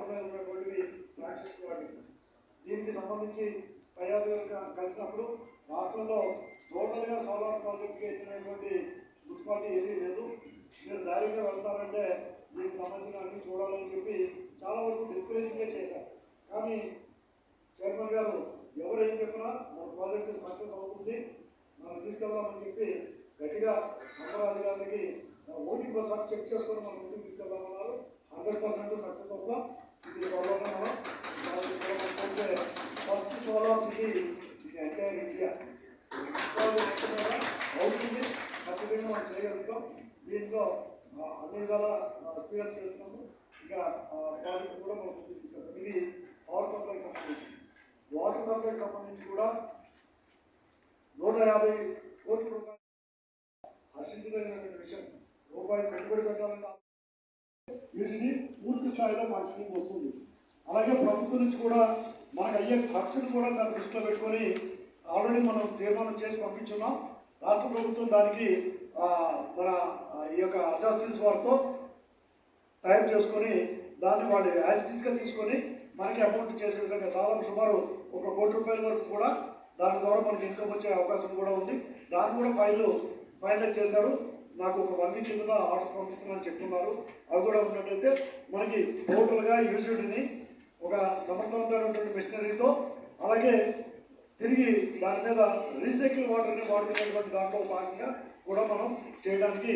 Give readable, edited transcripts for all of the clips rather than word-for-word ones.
Water మీద ఉన్నటువంటివి sanctions వాటికి దీనికి సంబంధించి పై అధికారులు కలిసినప్పుడు రాష్ట్రంలో టోటల్గా సోలార్ ప్రాజెక్ట్కి ఎత్తినటువంటి మున్సిపాలిటీ ఏదీ లేదు. మీరు ధైర్యంగా వెళ్తారంటే దీనికి సంబంధించిన అన్ని చూడాలని చెప్పి చాలా వరకు డిస్కరేజింగ్గా చేశారు. కానీ చైర్మన్ గారు ఎవరు ఏం చెప్పినా మన ప్రాజెక్టు సక్సెస్ అవుతుంది, మనం తీసుకెళ్దామని చెప్పి గట్టిగా అమరాధికారులకి ఓటింగ్ ఒకసారి చెక్ చేసుకొని మనం ముందుకు తీసుకెళ్దామన్నారు. 100% సక్సెస్ అవుతాం. ఇది త్వరలోనే మనం చూస్తే ఫస్ట్ సోలార్ సిటీ ఇది ఎంటైర్ ఇండియా అవుతుంది, ఖచ్చితంగా మనం చేయగలుగుతాం. దీంట్లో అన్ని విధాల స్పీడప్ చేస్తున్నాము. ఇక ప్రాజెక్ట్ కూడా మనం ముందుకు తీసుకెళ్తాం. ఇది పవర్ సప్లైకి సంబంధించి. వాటర్ సప్లైకి సంబంధించి కూడా 150 కోట్ల రూపాయలు హర్షించదగినటువంటి విషయం. రూపాయలు పెట్టుబడి పెట్టాలంటే వీటిని పూర్తి స్థాయిలో ఫంక్షనింగ్ వస్తుంది. అలాగే ప్రభుత్వం నుంచి కూడా మనకు అయ్యే ఖర్చును కూడా దాన్ని దృష్టిలో పెట్టుకొని ఆల్రెడీ మనం తీర్మానం చేసి పంపించున్నాం. రాష్ట్ర ప్రభుత్వం దానికి మన ఈ యొక్క అజాస్టిస్ వారితో టైప్ చేసుకొని దాన్ని వాళ్ళు యాసిటీస్గా తీసుకొని మనకి అమౌంట్ చేసే విధంగా దాదాపు సుమారు 1 కోటి రూపాయల వరకు కూడా దాని ద్వారా మనకి ఇన్కమ్ వచ్చే అవకాశం కూడా ఉంది. దాన్ని కూడా ఫైనలైజ్ చేశారు. నాకు ఒక 1 వీక్ కింద ఆర్డర్స్ పంపిస్తున్నారని చెప్తున్నారు. అవి కూడా ఉన్నట్టయితే మనకి టోటల్గా యూజ్డ్ని ఒక సమర్థవంతమైనటువంటి మిషనరీతో అలాగే తిరిగి దాని మీద రీసైకిల్ వాటర్ని వాడుకునేటువంటి దాంట్లో భాగంగా కూడా మనం చేయడానికి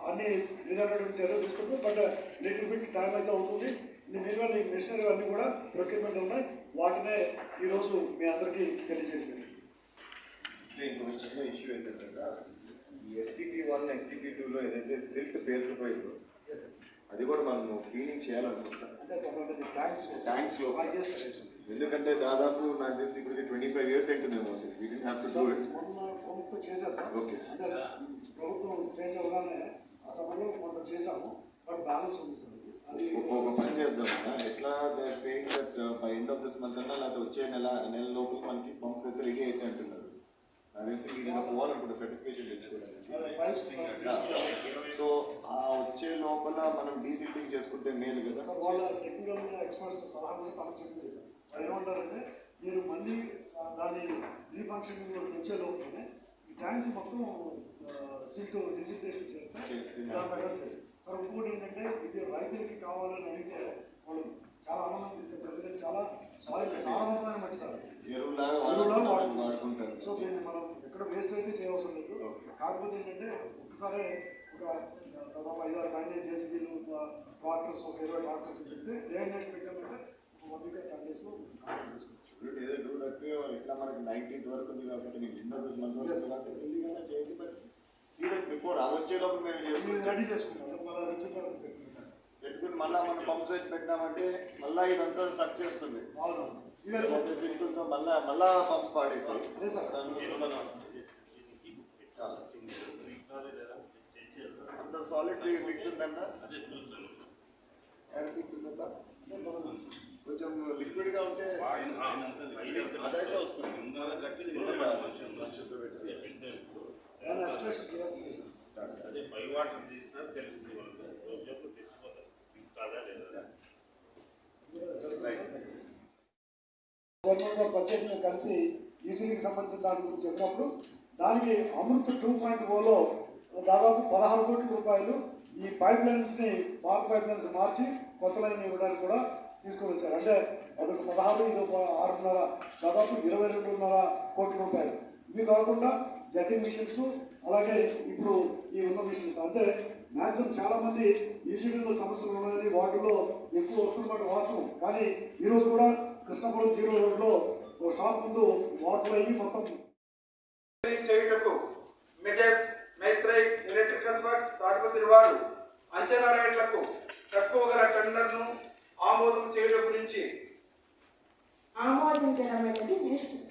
అన్ని విధానటువంటి చర్యలు తీసుకుంటాం. బట్ లిటిల్ బిట్ టైం అయితే అవుతుంది. మినిమల్ ఈ మిషనరీ అన్నీ కూడా ప్రొక్యూర్మెంట్ ఉన్నాయి. వాటినే ఈరోజు మీ అందరికీ తెలియజేయండి. ఇంకొక చిన్న ఇష్యూ ఏంటంటే STP1 STP2లో ఏదైతే సిల్ట్ పేరుకుపోయిందో అది కూడా మనం క్లీనింగ్ చేయాలనుకుంటాం ట్యాంక్స్లో. ఎందుకంటే దాదాపు నాకు తెలిసి ఇప్పటికి 25 years అవుతుందేమో. ప్రభుత్వం చేశారు సార్. ఓకే, అంటే ప్రభుత్వం చేంజ్ అవగానే ఆ సమయంలో కొంత చేశాము, బట్ బ్యాలెన్స్ ఉంది సార్. అది ఒక పని చేద్దామా, ఎట్లా saying that by end of this month అన్నా లేకపోతే వచ్చే నెల లోపల మనకి పంప్ అయితే రెడీ అయితే అంటున్నారు. నాకు తెలిసి మీరు పోవాలనుకుంటా సర్టిఫికేషన్ తెచ్చుకోవడానికి. సో ఆ వచ్చే లోపల మనం డీసిల్టింగ్ చేసుకుంటే మేలు కదా. వాళ్ళ టెక్నికల్ ఎక్స్పర్ట్స్ సలహా కూడా తమకు చెప్పింది సార్. వాళ్ళు ఏమంటారంటే మీరు మళ్ళీ దాన్ని రీఫంక్షనింగ్ తెచ్చే లోపలనే ఈ ట్యాంక్ మొత్తం సిల్ట్ డిసిల్టేషన్ చేస్తే తర్వాత ఇంకోటి ఏంటంటే ఇది రైతులకి కావాలని అడిగితే వాళ్ళు చాలా ఆనందం తీసుకుంటారు. చాలా సారవంతమైన మట్టి సార్, ఎరువులాగా వాడుకుంటారు. సో దీన్ని మనం ఎక్కడ వేస్ట్ అయితే చేయవలసిన లేదు. కాకపోతే ఏంటంటే ఒకసారి ఒక దాదాపు 5-6 మైనేజ్ జేసీబీలు ట్రాక్టర్స్ ఒక 20 ట్రాక్టర్స్ పెడితే రేడియేషన్ పెట్టామంటే 1 week 10 days ఇట్లా మనకి 19th వరకు ఉంది కాబట్టి మీకు ఎండ్ ఆఫ్ దిస్ మంత్ వరకు చేయండి. బట్ సీరియస్ బిఫోర్ ఆ వచ్చేటప్పుడు మేము రెడీ చేసుకుంటాం. పెట్టుకుని మళ్ళీ మనం పంప్ సెట్ పెట్టినామంటే మళ్ళీ ఇదంతా సక్ చేస్తుంది. మళ్ళా పంప్స్ పాడైతాయి. అంత సాలిడ్ మిగుతుందన్నా అనిపిస్తుందా? కొంచెం లిక్విడ్గా ఉంటే అదైతే వస్తుంది. అదే పై వాటర్ తీసినా తెలుస్తుంది ప్రత్యేకంగా కలిసి యూటిలిటీకి సంబంధించిన దాని గురించి చెప్పినప్పుడు దానికి అమృత్ 2.0లో దాదాపు 16 కోట్ల రూపాయలు ఈ పైప్ లైన్స్ని పాత పైప్ లైన్స్ మార్చి కొత్త లైన్ ఇవ్వడానికి కూడా తీసుకొని వచ్చారు. అంటే అదొక 16, ఇదొక 6.5, దాదాపు 22.5 కోట్ల రూపాయలు. ఇవి కాకుండా జెట్టింగ్ మిషన్స్ అలాగే ఇప్పుడు ఈ ఉన్న మిషన్స్. అంటే మ్యాక్సిమం చాలామంది యూజీడీలో సమస్యలు ఉన్నాయని వాటిలో ఎక్కువ వస్తున్నమాట వాస్తవం. కానీ ఈరోజు కూడా కృష్ణాపురం 0 రోడ్లో ఒక షాప్ ముందు వాటర్ అయ్యి మొత్తం చేయుటకు మెజెస్ మైత్రై ఎలక్ట్రికల్ వర్క్స్ తాడిపత్రి వారు అంచనా రేట్లకు తక్కువ గల టెండర్ను ఆమోదం చేయడం గురించి ఆమోదించడం అనేది నేర్చుకుంటాం.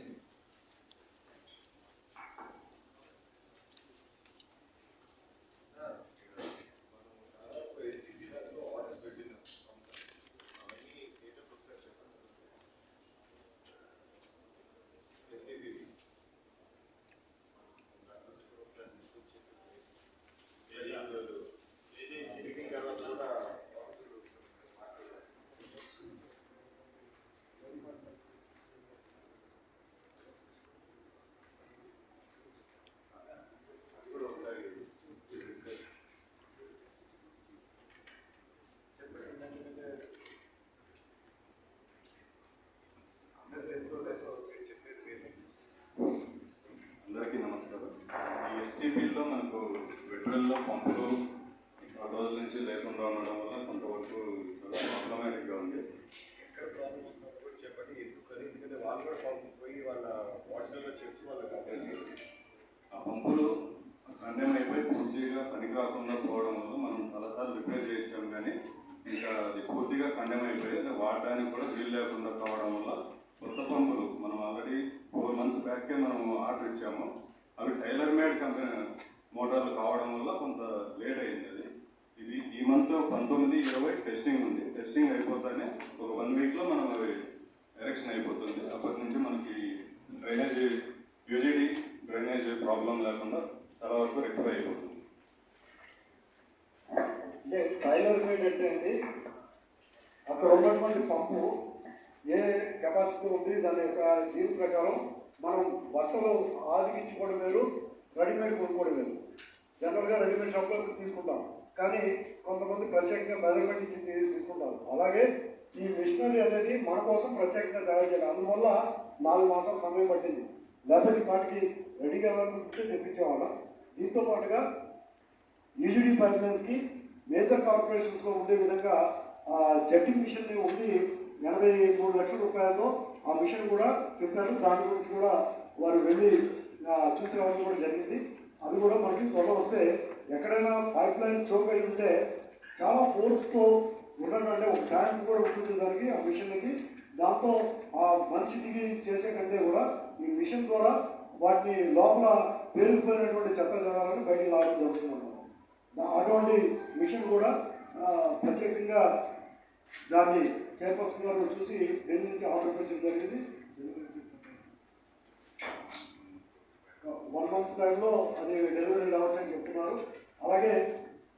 పంపులు చాలా రోజుల నుంచి లేకుండా ఉండడం వల్ల కొంతవరకు ప్రాబ్లమాటిక్గా ఉంది. ఎక్కడ ప్రాబ్లం వస్తుందో కూడా చెప్పండి, ఎందుకని, ఎందుకంటే వాళ్ళు కూడా పాపం పోయి వాళ్ళ వాట్సాప్లో చెప్తూ వాళ్ళకి అడ్రస్ ఆ పంపులు కండెమ్ అయిపోయి పూర్తిగా పనికి రాకుండా పోవడం వల్ల మనం చాలాసార్లు రిపేర్ చేయించాం, కానీ ఇంకా అది పూర్తిగా కండెమ్ అయిపోయి అది వాడడానికి కూడా వీలు లేకుండా కావడం వల్ల కొత్త పంపులు మనం ఆల్రెడీ 4 months బ్యాకే మనం ఆర్డర్ ఇచ్చాము. అవి టైలర్ మేడ్ కంపెనీ మోటార్లు కావడం వల్ల కొంత లేట్ అయింది. అది ఇది ఈ మంత్ 19, 20 టెస్టింగ్ ఉంది. టెస్టింగ్ అయిపోతానే ఒక 1 weekలో మనం అవి ఎరెక్షన్ అయిపోతుంది. అప్పటి నుంచి మనకి డ్రైనేజ్ యూజీడీ డ్రైనేజ్ ప్రాబ్లం లేకుండా చాలా వరకు రెక్టిఫై అయిపోతుంది. అంటే ట్రైలర్ మేడ్ అంటే అండి, అక్కడ ఉన్నటువంటి పంపు ఏ కెపాసిటీ ఉంది దాని యొక్క దీని ప్రకారం మనం బట్టలు ఆదిగించుకోవడం వేరు, రెడీమేడ్ కొనుక్కోవడం వేరు. జనరల్గా రెడీమేడ్ షాప్లో తీసుకుంటాం, కానీ కొంతమంది ప్రత్యేకంగా మెజర్మెంట్ ఇచ్చి తీసుకుంటారు. అలాగే ఈ మిషనరీ అనేది మన కోసం ప్రత్యేకంగా తయారు చేయాలి. అందువల్ల 4 మాసాల సమయం పట్టింది. లేకపోతే వాటికి రెడీగా తెప్పించేవాళ్ళం. దీంతో పాటుగా యూజీడీ పైప్ లైన్స్కి మేజర్ కార్పొరేషన్స్లో ఉండే విధంగా జట్టింగ్ మిషన్ ఉండి 83 లక్షల రూపాయలతో ఆ మిషన్ కూడా చెప్పారు. దాని గురించి కూడా వారు వెళ్ళి చూసే వాళ్ళకి కూడా జరిగింది. అది కూడా మనకి త్వరలో వస్తే, ఎక్కడైనా పైప్ లైన్ చోక్ అయి ఉంటే చాలా ఫోర్స్తో ఉన్నటువంటి ఒక ట్యాంక్ కూడా ఉంటుంది దానికి, ఆ మిషన్కి. దాంతో ఆ మనిషి దిగి చేసే కంటే కూడా ఈ మిషన్ ద్వారా వాటిని లోపల పేరుకుపోయినటువంటి చెత్త జనాలను బయటికి రావడం జరుగుతుంది. అటువంటి మిషన్ కూడా ప్రత్యేకంగా దాన్ని చైర్పర్సన్ గారు చూసి ఢిల్లీ నుంచి ఆర్డర్ పెట్టడం జరిగింది. 1 month టైంలో అది డెలివరీ రావచ్చని చెప్తున్నారు. అలాగే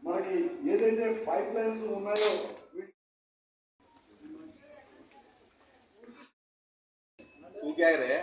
మనకి ఏదైతే పైప్ లైన్స్ ఉన్నాయో क्या है